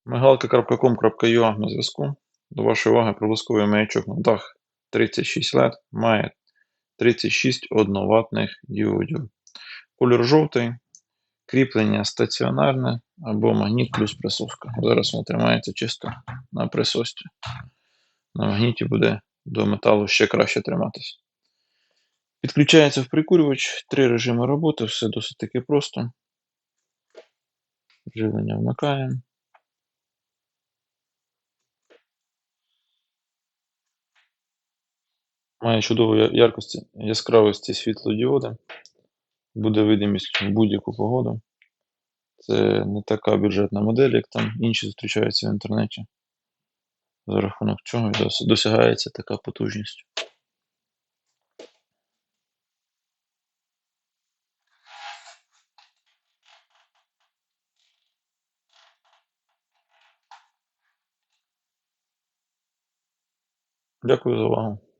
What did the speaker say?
Мигалка.com.ua на зв'язку. До вашої уваги проблисковий маячок на дах 36 LED має 36 одноватних діодів. Кольор жовтий, кріплення стаціонарне або магніт плюс присоска. Зараз воно тримається чисто на присосці. На магніті буде до металу ще краще триматися. Підключається в прикурювач, 3 режими роботи, все досить таки просто. Живлення вмикаємо. Має чудову яркості, яскравості світлодіоди. Буде видимість в будь-яку погоду. Це не така бюджетна модель, як там інші зустрічаються в інтернеті. За рахунок чого досягається така потужність. Дякую за увагу.